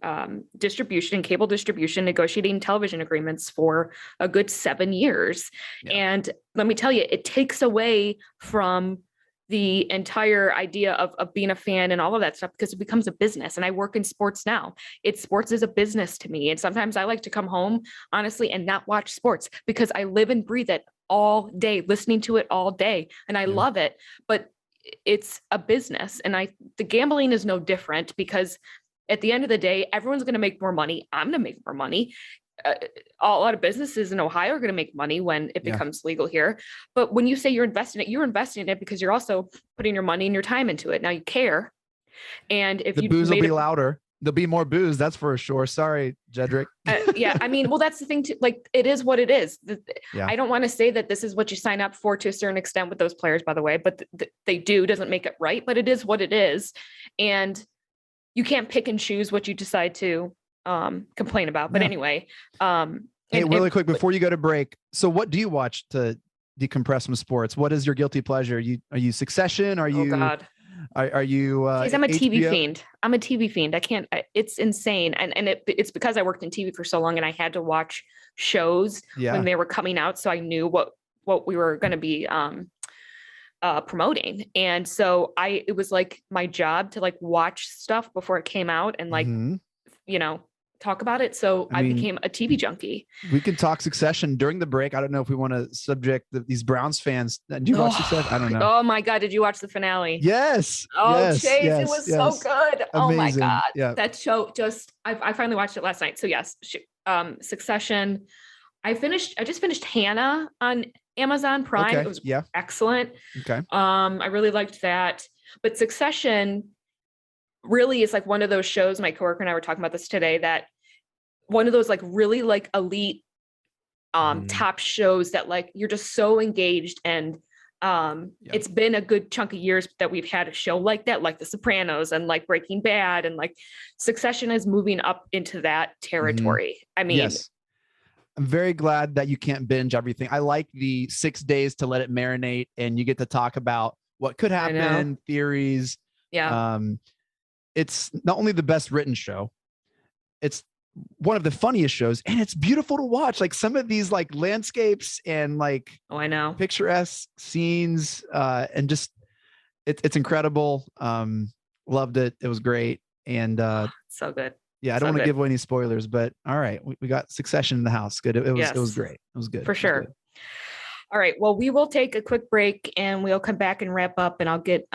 distribution, cable distribution, negotiating television agreements for a good 7 years. Yeah. And let me tell you, it takes away from the entire idea of being a fan and all of that stuff, because it becomes a business. And I work in sports now. Sports is a business to me. And sometimes I like to come home, honestly, and not watch sports because I live and breathe it all day, listening to it all day. And I love it, but it's a business. And the gambling is no different, because at the end of the day, everyone's going to make more money. I'm going to make more money. A lot of businesses in Ohio are going to make money when it becomes legal here. But when you say you're investing in it because you're also putting your money and your time into it. Now you care. And if the booze will be louder, there'll be more booze. That's for sure. Sorry, Jedrick. Yeah. I mean, well, that's the thing too. Like, it is what it is. I don't want to say that this is what you sign up for to a certain extent with those players, by the way, but they doesn't make it right, but it is what it is. And you can't pick and choose what you decide to complain about. But anyway, hey, really quick before you go to break. So what do you watch to decompress from sports? What is your guilty pleasure? Are you Succession? Are you, are you, I'm a TV fiend. I'm a TV fiend. I can't, it's insane. And it's because I worked in TV for so long and I had to watch shows when they were coming out. So I knew what we were going to be, promoting. And so it was like my job to like watch stuff before it came out and like, talk about it. So I became a TV junkie. We can talk Succession during the break. I don't know if we want to subject these Browns fans. Do you watch Succession? I don't know. Oh my God. Did you watch the finale? Yes. Oh, yes, Chase, it was so good. Amazing. Oh my God. Yeah. That show I finally watched it last night. So yes, Succession. I just finished Hannah on Amazon Prime. Okay. It was excellent. Okay. I really liked that. But Succession really is like one of those shows, my coworker and I were talking about this today, that one of those like really like elite top shows that like you're just so engaged. And it's been a good chunk of years that we've had a show like that, like The Sopranos and like Breaking Bad, and like Succession is moving up into that territory. I mean, yes. I'm very glad that you can't binge everything. I like the 6 days to let it marinate and you get to talk about what could happen, theories. Yeah. It's not only the best written show, it's one of the funniest shows, and it's beautiful to watch. Like some of these like landscapes and like, I know, picturesque scenes, and just it's incredible. Loved it. It was great. And so good. Yeah, I don't want to give away any spoilers, but all right, we got Succession in the house. Good. It was great. It was good. For sure. All right. Well, we will take a quick break and we'll come back and wrap up, and I'll get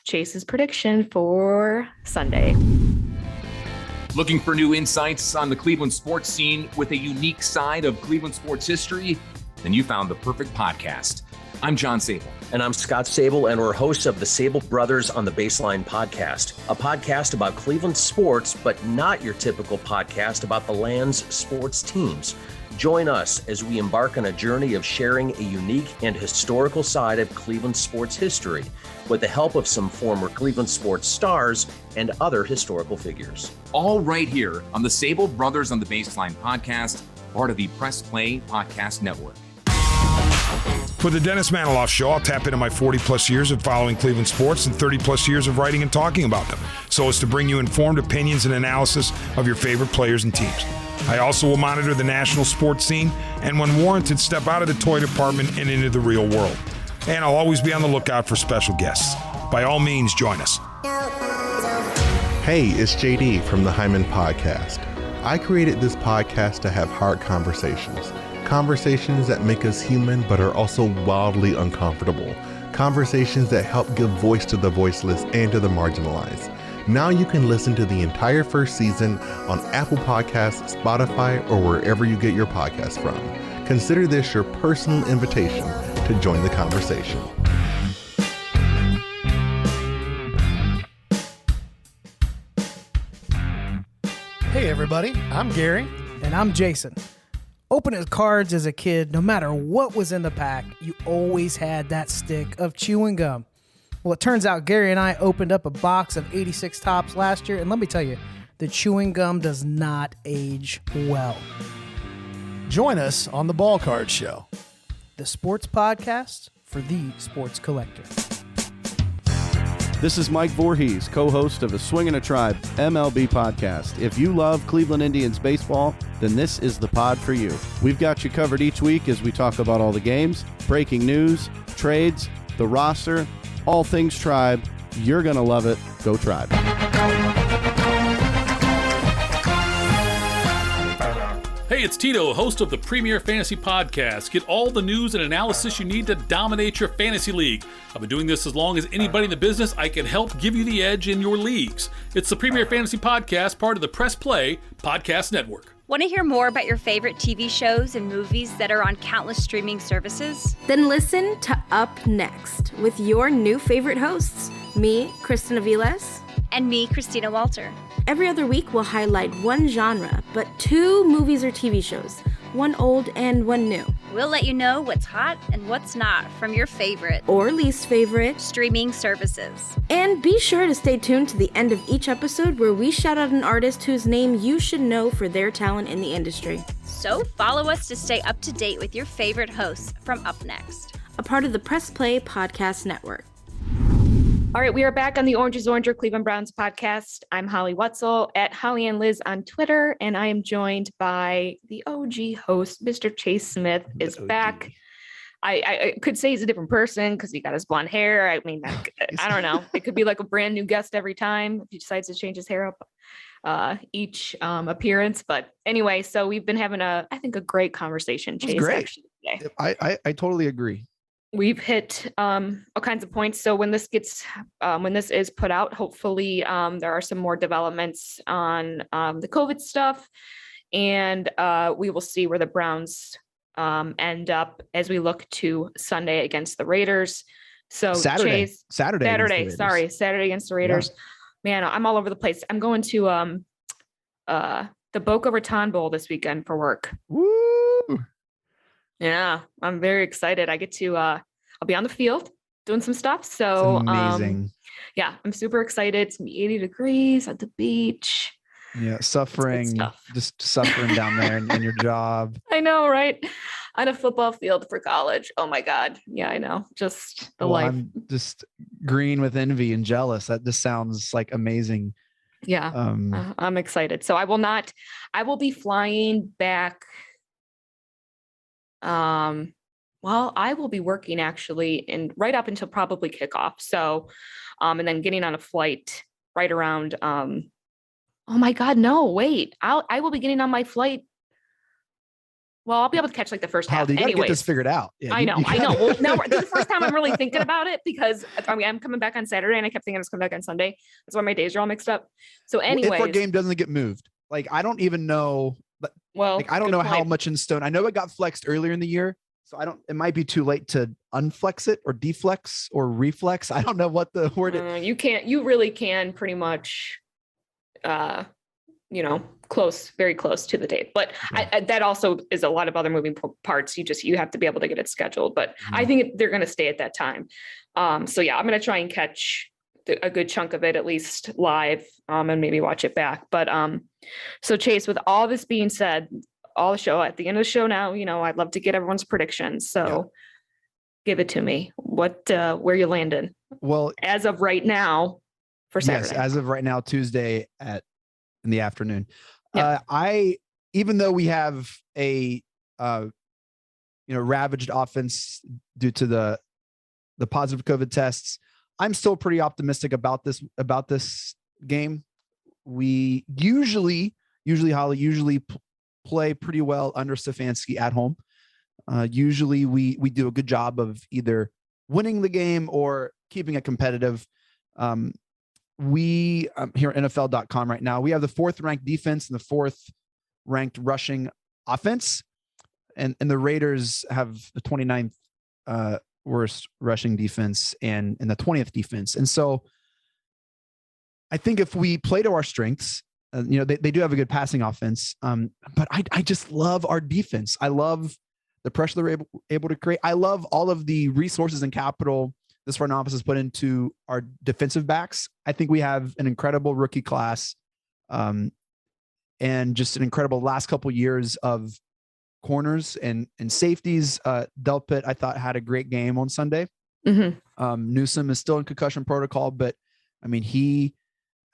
Chase's prediction for Sunday. Looking for new insights on the Cleveland sports scene with a unique side of Cleveland sports history? Then you found the perfect podcast. I'm John Sable. And I'm Scott Sable, and we're hosts of the Sable Brothers on the Baseline podcast, a podcast about Cleveland sports, but not your typical podcast about the land's sports teams. Join us as we embark on a journey of sharing a unique and historical side of Cleveland sports history with the help of some former Cleveland sports stars and other historical figures. All right here on the Sable Brothers on the Baseline podcast, part of the Press Play Podcast Network. For the Dennis Maniloff Show, I'll tap into my 40-plus years of following Cleveland sports and 30-plus years of writing and talking about them, so as to bring you informed opinions and analysis of your favorite players and teams. I also will monitor the national sports scene and, when warranted, step out of the toy department and into the real world. And I'll always be on the lookout for special guests. By all means, join us. Hey, it's JD from the Hyman Podcast. I created this podcast to have hard conversations. Conversations that make us human but are also wildly uncomfortable. Conversations that help give voice to the voiceless and to the marginalized. Now you can listen to the entire first season on Apple Podcasts, Spotify, or wherever you get your podcasts from. Consider this your personal invitation to join the conversation. Hey everybody, I'm Gary. And I'm Jason. Opening cards as a kid, no matter what was in the pack, you always had that stick of chewing gum. Well, it turns out Gary and I opened up a box of 86 Tops last year, and let me tell you, the chewing gum does not age well. Join us on the Ball Card Show, the sports podcast for the sports collector. This is Mike Voorhees, co-host of the Swing and a Tribe MLB podcast. If you love Cleveland Indians baseball, then this is the pod for you. We've got you covered each week as we talk about all the games, breaking news, trades, the roster, all things Tribe. You're going to love it. Go Tribe. Hey, it's Tito, host of the Premier Fantasy Podcast. Get all the news and analysis you need to dominate your fantasy league. I've been doing this as long as anybody in the business. I can help give you the edge in your leagues. It's the Premier Fantasy Podcast, part of the Press Play Podcast Network. Want to hear more about your favorite TV shows and movies that are on countless streaming services? Then listen to Up Next with your new favorite hosts, me, Kristen Aviles, and me, Christina Walter. Every other week, we'll highlight one genre, but 2 movies or TV shows, one old and one new. We'll let you know what's hot and what's not from your favorite or least favorite streaming services. And be sure to stay tuned to the end of each episode where we shout out an artist whose name you should know for their talent in the industry. So follow us to stay up to date with your favorite hosts from Up Next, a part of the Press Play Podcast Network. All right, we are back on the Orange is Oranger Cleveland Browns podcast. I'm Holly Wetzel at Holly and Liz on Twitter, and I am joined by the OG host, Mr. Chase Smith is back. I could say he's a different person because he got his blonde hair. I mean, I don't know. It could be like a brand new guest every time if he decides to change his hair up each appearance. But anyway, so we've been having a great conversation, Chase. Great. Actually, today. I totally agree. We've hit all kinds of points. So when this is put out, hopefully there are some more developments on the COVID stuff, and we will see where the Browns end up as we look to Sunday against the Raiders. So Saturday against the Raiders. Yeah. Man, I'm all over the place. I'm going to the Boca Raton Bowl this weekend for work. Woo! Yeah, I'm very excited. I get to I'll be on the field doing some stuff. So amazing. Yeah, I'm super excited. It's gonna be 80 degrees at the beach. Yeah, just suffering down there in your job. I know, right? On a football field for college. Oh my God. Yeah, I know. Just the life. I'm just green with envy and jealous. That just sounds like amazing. Yeah, I'm excited. So I will be flying back. Well, I will be working actually right up until probably kickoff. So, and then getting on a flight right around, oh my God, no, wait, I will be getting on my flight. Well, I'll be able to catch like the first half. You gotta get this figured out. Yeah, I know. Well, now this is the first time I'm really thinking about it because I'm coming back on Saturday and I kept thinking I was coming back on Sunday. That's why my days are all mixed up. So anyway, if our game doesn't get moved, like I don't even know. Well, I don't know how much in stone. I know it got flexed earlier in the year, so it might be too late to unflex it or deflex or reflex. I don't know what the word is. You really can pretty much, very close to the date. But yeah. That also is a lot of other moving parts. You have to be able to get it scheduled. But I think they're going to stay at that time. So yeah, I'm going to try and catch a good chunk of it, at least live, and maybe watch it back. But so Chase, with all this being said, all the show at the end of the show now, I'd love to get everyone's predictions. So give it to me. Where you landing? Well, as of right now for Saturday. Yes, as of right now, Tuesday in the afternoon. Yeah. Even though we have a ravaged offense due to the positive COVID tests, I'm still pretty optimistic about this game. we usually play pretty well under Stefanski at home. Usually we do a good job of either winning the game or keeping it competitive. We here at NFL.com right now, we have the 4th ranked defense and the 4th ranked rushing offense. And the Raiders have the 29th worst rushing defense and the 20th defense. And so I think if we play to our strengths, they do have a good passing offense. But I just love our defense. I love the pressure they're able to create. I love all of the resources and capital this front office has put into our defensive backs. I think we have an incredible rookie class, and just an incredible last couple years of corners and safeties. Delpit, I thought, had a great game on Sunday. Mm-hmm. Newsome is still in concussion protocol, but I mean, he,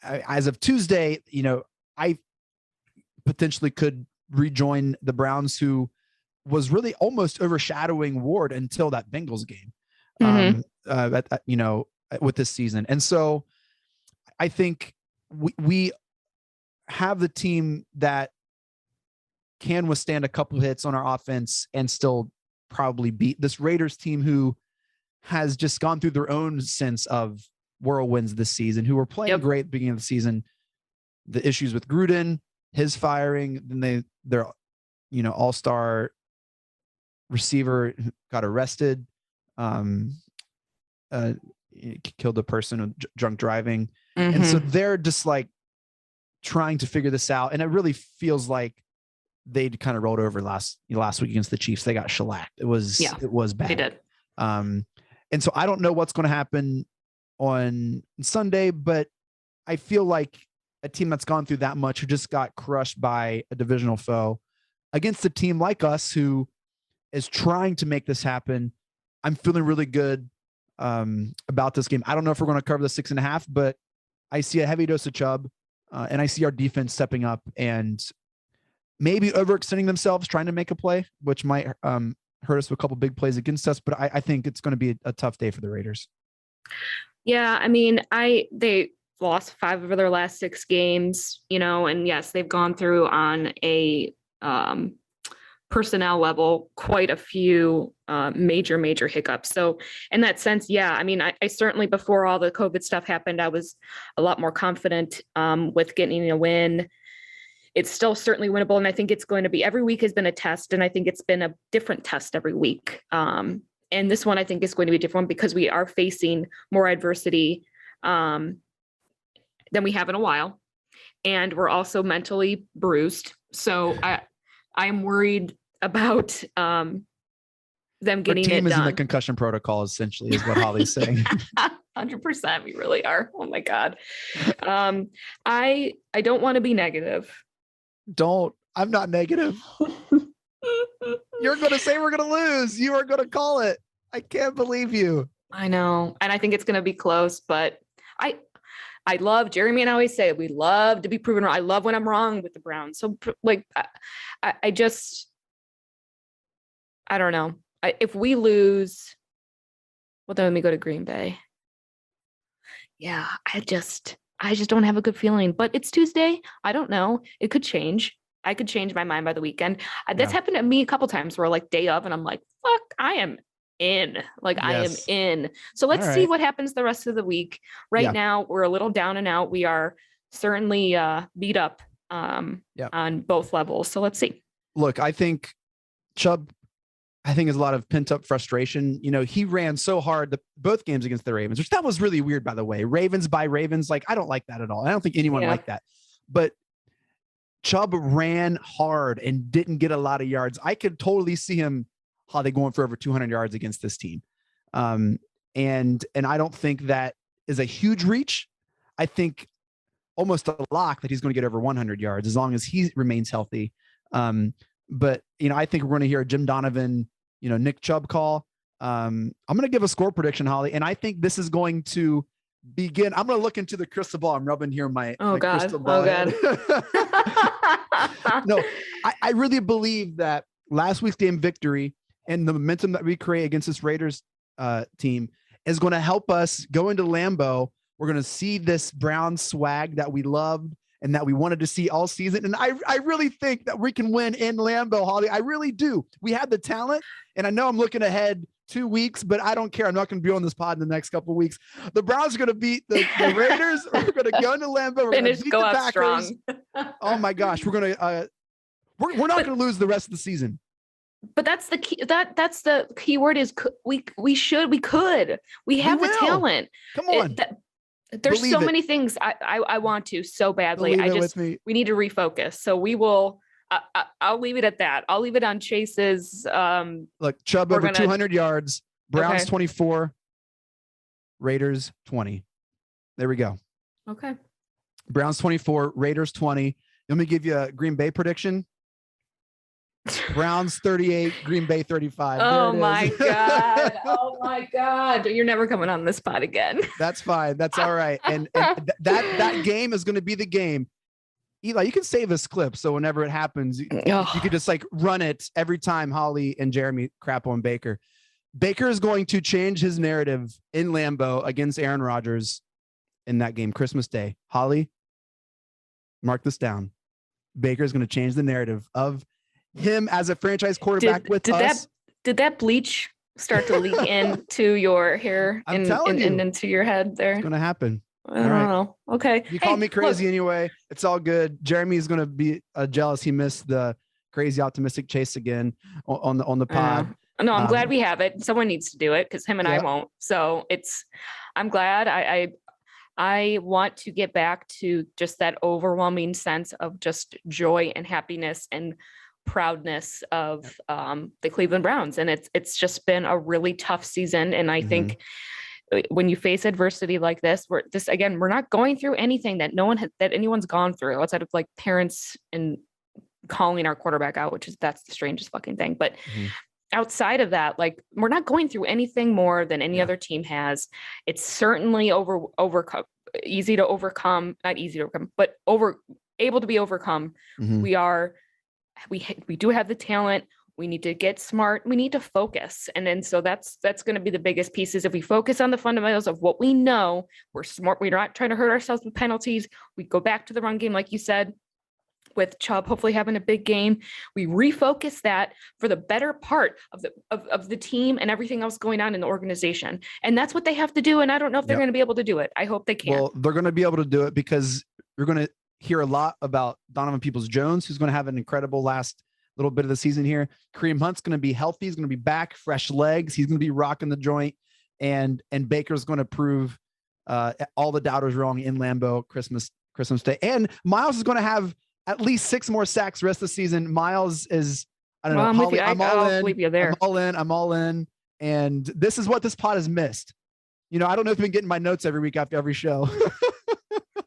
as of Tuesday, I potentially could rejoin the Browns, who was really almost overshadowing Ward until that Bengals game. With this season. And so I think we have the team that can withstand a couple hits on our offense and still probably beat this Raiders team, who has just gone through their own sense of whirlwinds this season, who were playing great at the beginning of the season. The issues with Gruden, his firing, then their all-star receiver got arrested, killed a person with drunk driving. Mm-hmm. And so they're just like trying to figure this out. And it really feels like they kind of rolled over last week against the Chiefs. They got shellacked. It was bad. They did. And so I don't know what's going to happen on Sunday, but I feel like a team that's gone through that much, who just got crushed by a divisional foe, against a team like us who is trying to make this happen, I'm feeling really good about this game. I don't know if we're going to cover the 6.5, but I see a heavy dose of Chubb, and I see our defense stepping up and maybe overextending themselves trying to make a play, which might hurt us with a couple big plays against us. But I think it's going to be a tough day for the Raiders. Yeah, I mean, they lost 5 of their last 6 games, and yes, they've gone through on a personnel level quite a few major hiccups. So in that sense, yeah, I mean, I certainly, before all the COVID stuff happened, I was a lot more confident with getting a win. It's still certainly winnable, and I think it's going to be, every week has been a test, and I think it's been a different test every week. And this one, I think, is going to be different because we are facing more adversity than we have in a while. And we're also mentally bruised. So I'm worried about them getting it done. Our team is in the concussion protocol, essentially, is what Holly's saying. 100%. We really are. Oh my God. I don't want to be negative. I'm not negative. You're going to say we're going to lose. You are going to call it. I can't believe you. I know. And I think it's going to be close, but I love, Jeremy and I always say, we love to be proven wrong. I love when I'm wrong with the Browns. So like, I don't know. If we lose, well, then let me go to Green Bay. Yeah, I just don't have a good feeling, but it's Tuesday. I don't know. It could change. I could change my mind by the weekend. That's happened to me a couple times where like day of, and I'm like, fuck, I am in. Like, yes. I am in. So let's see what happens the rest of the week. Right now, we're a little down and out. We are certainly beat up on both levels. So let's see. Look, I think Chubb, is a lot of pent up frustration. He ran so hard both games against the Ravens, which that was really weird, by the way. Ravens by Ravens. Like, I don't like that at all. I don't think anyone liked that. But Chubb ran hard and didn't get a lot of yards. I could totally see him going for over 200 yards against this team. And I don't think that is a huge reach. I think almost a lock that he's going to get over 100 yards as long as he remains healthy. But I think we're going to hear a Jim Donovan, Nick Chubb call. I'm going to give a score prediction, Holly, and I think this is going to begin. I'm going to look into the crystal ball. I'm rubbing here my crystal ball. Oh God. No, I really believe that last week's game victory and the momentum that we create against this Raiders team is going to help us go into Lambeau. We're going to see this Brown swag that we loved and that we wanted to see all season. And I really think that we can win in Lambeau, Holly. I really do. We have the talent, and I know I'm looking ahead 2 weeks, but I don't care. I'm not going to be on this pod in the next couple of weeks. The Browns are going to beat the Raiders. We're going to go into Lambeau. We're going to beat the Packers. Strong. Oh my gosh, we're going to we're not going to lose the rest of the season. But that's the key. That's the key word is we could. We have the talent. Come on. There's Believe so many things I want to so badly. We need to refocus. So we will. I'll leave it at that. I'll leave it on Chase's. Look, Chubb over 200 yards. Browns 24. Raiders 20. There we go. Okay. Browns 24. Raiders 20. Let me give you a Green Bay prediction. Browns 38, Green Bay 35. Oh my God. Oh my God. You're never coming on this pod again. That's fine. That's all right. And that game is going to be the game. Eli, you can save this clip. So whenever it happens, you could just like run it every time Holly and Jeremy crap on Baker. Baker is going to change his narrative in Lambeau against Aaron Rodgers in that game, Christmas Day. Holly, mark this down. Baker is going to change the narrative of him as a franchise quarterback with us. Did that bleach start to leak into your hair and into your head there? It's going to happen. I don't know. Okay. You call me crazy anyway. It's all good. Jeremy is going to be jealous. He missed the crazy optimistic Chase again on the pod. No, I'm glad we have it. Someone needs to do it because him and I won't. So I'm glad. I want to get back to just that overwhelming sense of just joy and happiness and proudness of the Cleveland Browns. And it's just been a really tough season. And I think when you face adversity like this, we're not going through anything that that anyone's gone through outside of like parents and calling our quarterback out, that's the strangest fucking thing. But outside of that, like we're not going through anything more than any other team has. It's certainly easy to overcome, not easy to overcome, but able to be overcome. We do have the talent. We need to get smart. We need to focus. And then, so that's going to be the biggest piece is if we focus on the fundamentals of what we know, we're smart. We're not trying to hurt ourselves with penalties. We go back to the run game, like you said, with Chubb hopefully having a big game. We refocus that for the better part of the team and everything else going on in the organization. And that's what they have to do. And I don't know if they're going to be able to do it. I hope they can. Well, they're going to be able to do it because you're going to hear a lot about Donovan Peoples-Jones, who's going to have an incredible last little bit of the season here. Kareem Hunt's going to be healthy. He's going to be back, fresh legs. He's going to be rocking the joint. And Baker's going to prove all the doubters wrong in Lambeau Christmas Day. And Miles is going to have at least 6 more sacks the rest of the season. Miles is, I don't know. Holly, I'm all in. And this is what this pod has missed. You know, I don't know if you've been getting my notes every week after every show.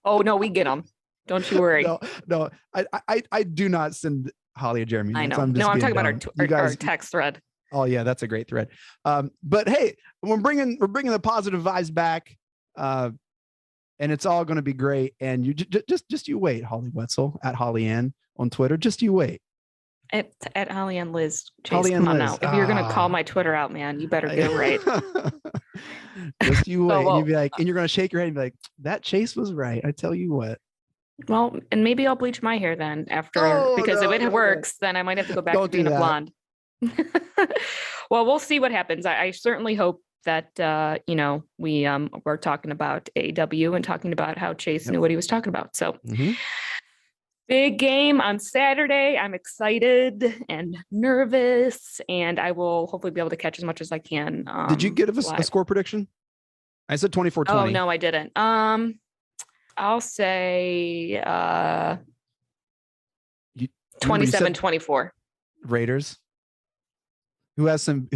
Oh no, we get them. Don't you worry. No, I do not send Holly or Jeremy. I know. I'm talking about our text thread. Oh yeah, that's a great thread. But hey, we're bringing the positive vibes back, and it's all going to be great. And you just you wait, Holly Wetzel at Holly Ann on Twitter. Just you wait. At Holly Ann Liz. Chase, Holly come Ann on Liz. now. If you're going to call my Twitter out, man, you better get it right. Just you wait. And you'd be like, and you're going to shake your head and be like, that Chase was right. I tell you what. Well, and maybe I'll bleach my hair then after, because if it works, then I might have to go back to being a blonde. Well, we'll see what happens. I certainly hope that, we're talking about AEW and talking about how Chase knew what he was talking about. So big game on Saturday. I'm excited and nervous, and I will hopefully be able to catch as much as I can. Did you give a score prediction? I said 24-20. Oh, no, I didn't. I'll say 27-24. Raiders. Who has some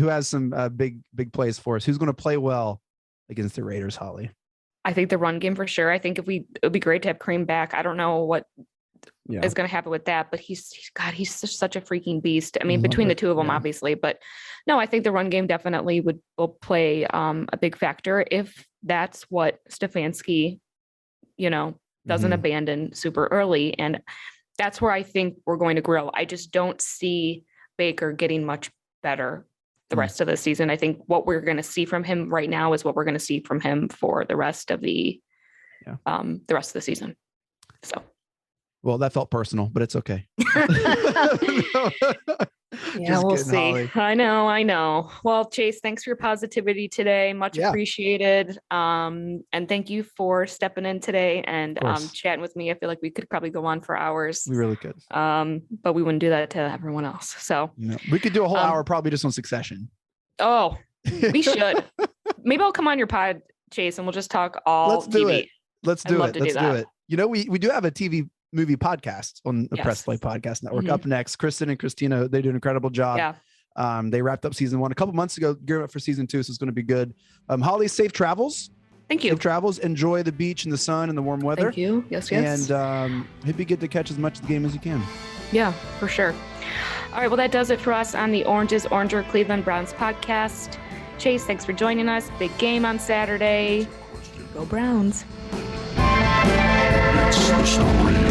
big plays for us? Who's going to play well against the Raiders, Holly? I think the run game for sure. I think it would be great to have Kareem back. I don't know what is going to happen with that, but he's such a freaking beast. I mean, between the two of them, obviously, but no, I think the run game definitely will play a big factor if that's what Stefanski doesn't abandon super early. And that's where I think we're going to grow. I just don't see Baker getting much better the rest of the season. I think what we're going to see from him right now is what we're going to see from him for the rest of the rest of the season. So Well, that felt personal, but it's okay. Yeah, we'll see. Holly. I know. Well, Chase, thanks for your positivity today. Much appreciated. And thank you for stepping in today and chatting with me. I feel like we could probably go on for hours. We really could. But we wouldn't do that to everyone else. So we could do a whole hour probably just on Succession. Oh, we should. Maybe I'll come on your pod, Chase, and we'll just talk all Let's do TV. it. Let's do it. You know, we do have a TV movie podcast on the Press Play Podcast Network. Up next, Kristen and Christina, they do an incredible job. Yeah. They wrapped up season 1 a couple months ago, gearing up for season 2, so it's going to be good. Holly, safe travels. Thank you. Safe travels. Enjoy the beach and the sun and the warm weather. Thank you. Yes. And it'd be good to catch as much of the game as you can. Yeah, for sure. All right, well, that does it for us on the Oranges Oranger Cleveland Browns podcast. Chase, thanks for joining us. Big game on Saturday. Go Browns. It's the story